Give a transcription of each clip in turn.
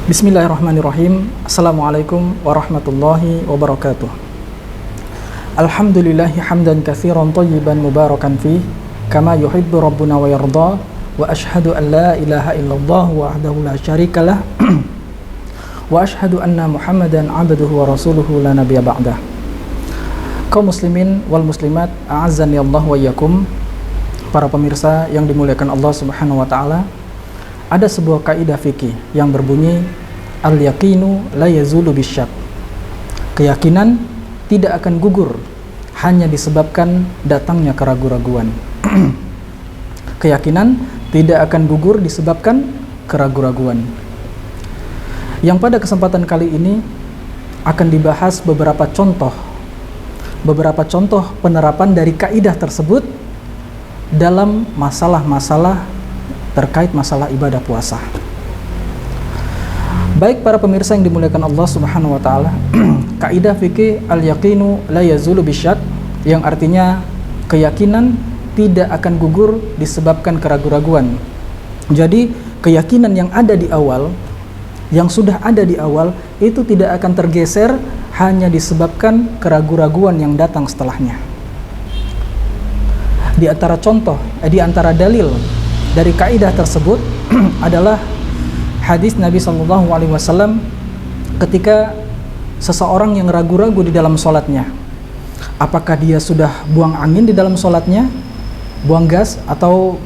Bismillahirrahmanirrahim. Assalamualaikum warahmatullahi wabarakatuh. Alhamdulillahi hamdan katsiran thayyiban mubarakan fih kama yuhibbu rabbuna wa yarda, wa ashhadu an la ilaha illallah wahdahu la syarikalah wa ashhadu anna Muhammadan abduhu wa rasuluhu la nabiyya ba'dah. Kaum muslimin wal muslimat, a'azzani Allah wa iyyakum. Para pemirsa yang dimuliakan Allah Subhanahu wa taala, ada sebuah kaidah fikih yang berbunyi al-yaqinu la yazulu bisyak. Keyakinan tidak akan gugur hanya disebabkan datangnya keraguan-raguan. Keyakinan tidak akan gugur disebabkan keraguan-raguan. Yang pada kesempatan kali ini akan dibahas beberapa contoh penerapan dari kaidah tersebut dalam masalah-masalah terkait masalah ibadah puasa. Baik para pemirsa yang dimuliakan Allah Subhanahu wa taala, kaidah fikih al-yaqinu la yazulu bisyak, yang artinya keyakinan tidak akan gugur disebabkan keraguan-raguan. Jadi keyakinan yang ada di awal, yang sudah ada di awal, itu tidak akan tergeser hanya disebabkan keraguan-raguan yang datang setelahnya. Di antara dalil dari kaidah tersebut adalah hadis Nabi SAW ketika seseorang yang ragu-ragu di dalam sholatnya, apakah dia sudah buang angin di dalam sholatnya, buang gas atau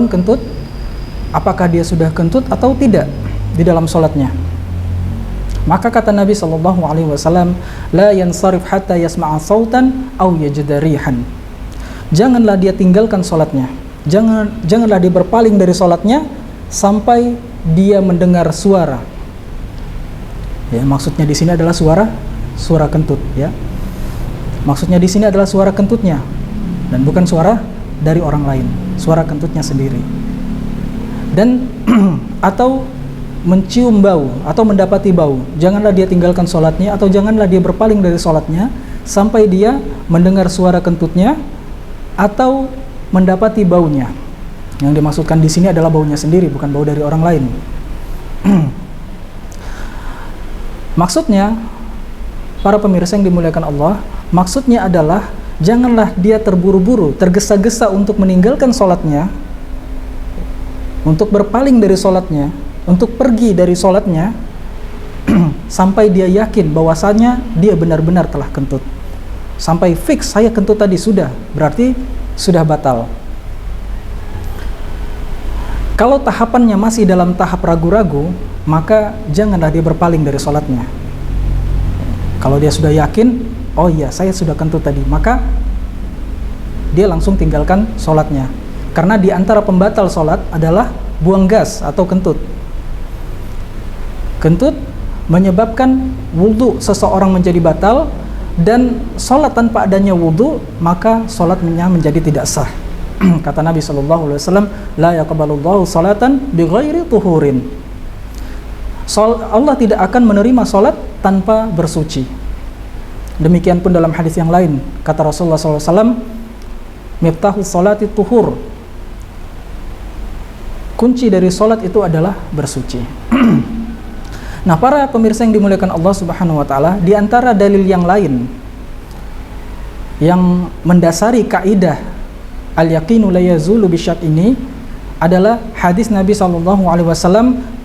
kentut, apakah dia sudah kentut atau tidak di dalam sholatnya. Maka kata Nabi SAW, la yansarif hatta yasma'a sautan aw yajida rihan. Janganlah dia tinggalkan sholatnya, janganlah dia berpaling dari sholatnya sampai dia mendengar suara. Ya, maksudnya di sini adalah suara kentut. Ya, maksudnya di sini adalah suara kentutnya dan bukan suara dari orang lain, suara kentutnya sendiri. Dan atau mencium bau atau mendapati bau, janganlah dia tinggalkan sholatnya atau janganlah dia berpaling dari sholatnya sampai dia mendengar suara kentutnya atau mendapati baunya. Yang dimaksudkan di sini adalah baunya sendiri, bukan bau dari orang lain. Maksudnya, para pemirsa yang dimuliakan Allah, maksudnya adalah janganlah dia terburu-buru, tergesa-gesa untuk meninggalkan sholatnya, untuk berpaling dari sholatnya, untuk pergi dari sholatnya, sampai dia yakin bahwasanya dia benar-benar telah kentut. Sampai fix, saya kentut tadi sudah, berarti sudah batal. Kalau tahapannya masih dalam tahap ragu-ragu, maka janganlah dia berpaling dari sholatnya. Kalau dia sudah yakin, oh iya saya sudah kentut tadi, maka dia langsung tinggalkan sholatnya. Karena di antara pembatal sholat adalah buang gas atau kentut. Kentut menyebabkan wudhu seseorang menjadi batal, dan sholat tanpa adanya wudhu, maka sholatnya menjadi tidak sah. Kata Nabi SAW, la yaqbalullahu salatan bighairi tuhurin. Allah tidak akan menerima sholat tanpa bersuci. Demikian pun dalam hadis yang lain, kata Rasulullah SAW, miftahus sholati tuhur. Kunci dari sholat itu adalah bersuci. Nah, para pemirsa yang dimuliakan Allah Subhanahu wa taala, di antara dalil yang lain yang mendasari kaidah al-yaqinu la yazulu bisyak ini adalah hadis Nabi SAW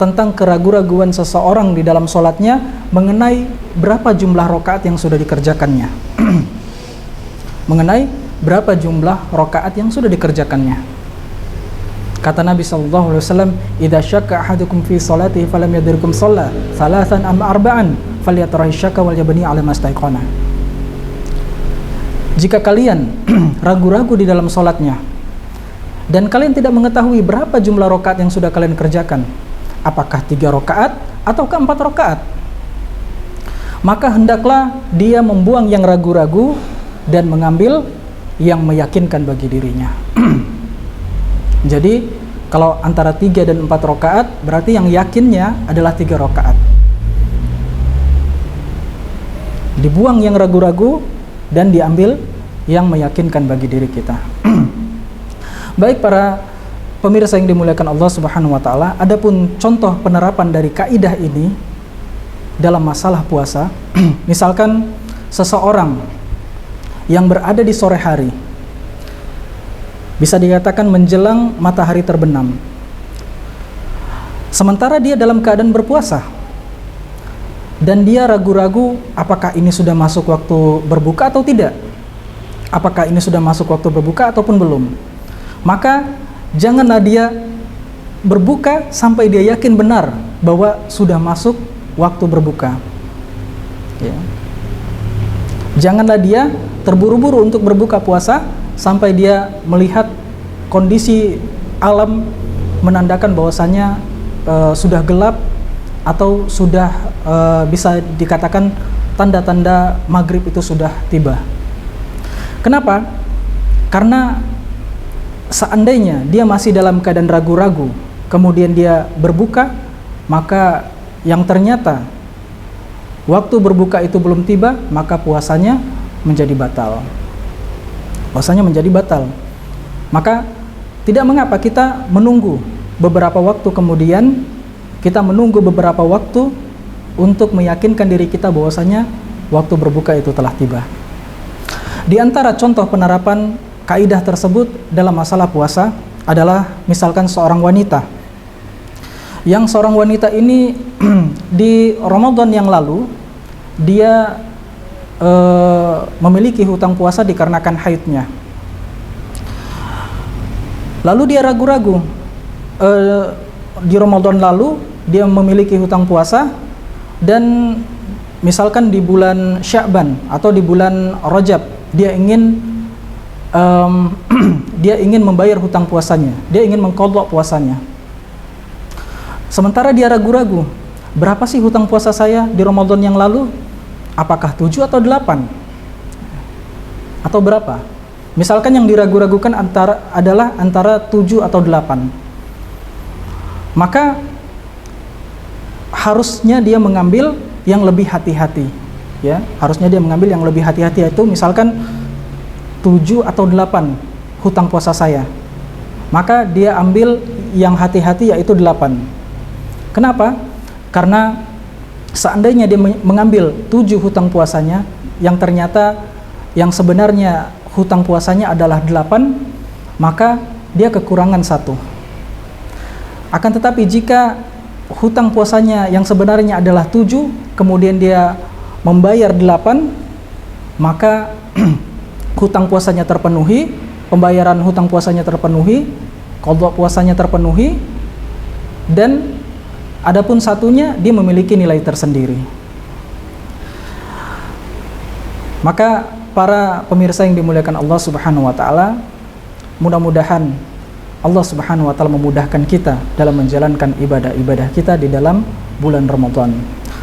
tentang keraguan-raguan seseorang di dalam sholatnya mengenai berapa jumlah rakaat yang sudah dikerjakannya. Mengenai berapa jumlah rakaat yang sudah dikerjakannya. Kata Nabi SAW, idza syakka ahadukum fi salatihi falam yadrikum shalla thalathan am arba'an falyatrahi syakka wal yabni ala mastaiqana. Jika kalian ragu-ragu di dalam sholatnya dan kalian tidak mengetahui berapa jumlah rakaat yang sudah kalian kerjakan, apakah 3 rakaat atau 4 rakaat, maka hendaklah dia membuang yang ragu-ragu dan mengambil yang meyakinkan bagi dirinya. Jadi kalau antara 3 dan 4 rakaat, berarti yang yakinnya adalah 3 rakaat. Dibuang yang ragu-ragu dan diambil yang meyakinkan bagi diri kita. Baik para pemirsa yang dimuliakan Allah Subhanahu wa taala, adapun contoh penerapan dari kaidah ini dalam masalah puasa, misalkan seseorang yang berada di sore hari, bisa dikatakan menjelang matahari terbenam, sementara dia dalam keadaan berpuasa dan dia ragu-ragu apakah ini sudah masuk waktu berbuka atau tidak, apakah ini sudah masuk waktu berbuka ataupun belum, maka janganlah dia berbuka sampai dia yakin benar bahwa sudah masuk waktu berbuka, ya. Janganlah dia terburu-buru untuk berbuka puasa sampai dia melihat kondisi alam menandakan bahwasanya sudah gelap atau sudah bisa dikatakan tanda-tanda maghrib itu sudah tiba. Kenapa? Karena seandainya dia masih dalam keadaan ragu-ragu, kemudian dia berbuka, maka yang ternyata waktu berbuka itu belum tiba, maka puasanya menjadi batal. Puasanya menjadi batal. Maka tidak mengapa kita menunggu beberapa waktu kemudian, kita menunggu beberapa waktu untuk meyakinkan diri kita bahwasanya waktu berbuka itu telah tiba. Di antara contoh penerapan kaidah tersebut dalam masalah puasa adalah misalkan seorang wanita. Yang seorang wanita ini di Ramadan yang lalu dia memiliki hutang puasa dikarenakan haidnya. Lalu dia ragu-ragu, di Ramadan lalu dia memiliki hutang puasa, dan misalkan di bulan Sya'ban atau di bulan Rajab dia ingin membayar hutang puasanya, dia ingin mengqadha puasanya. Sementara dia ragu-ragu, berapa sih hutang puasa saya di Ramadan yang lalu? Apakah 7 atau 8? Atau berapa? Misalkan yang diragu-ragukan adalah antara 7 atau 8. Maka harusnya dia mengambil yang lebih hati-hati, ya. Harusnya dia mengambil yang lebih hati-hati, yaitu misalkan 7 atau 8 hutang puasa saya. Maka dia ambil yang hati-hati, yaitu 8. Kenapa? Karena seandainya dia mengambil 7 hutang puasanya, yang ternyata yang sebenarnya hutang puasanya adalah 8, maka dia kekurangan 1. Akan tetapi jika hutang puasanya yang sebenarnya adalah 7, kemudian dia membayar 8, maka hutang puasanya terpenuhi, pembayaran hutang puasanya terpenuhi, qadha puasanya terpenuhi, dan adapun satunya dia memiliki nilai tersendiri. Maka para pemirsa yang dimuliakan Allah Subhanahu wa taala, mudah-mudahan Allah Subhanahu wa taala memudahkan kita dalam menjalankan ibadah-ibadah kita di dalam bulan Ramadan.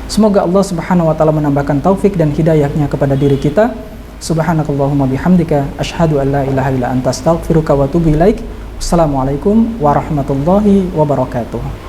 Semoga Allah Subhanahu wa taala menambahkan taufik dan hidayahnya kepada diri kita. Subhanakallahumma bihamdika asyhadu an la ilaha illa anta astaghfiruka wa atubu ilaik. Wassalamualaikum warahmatullahi wabarakatuh.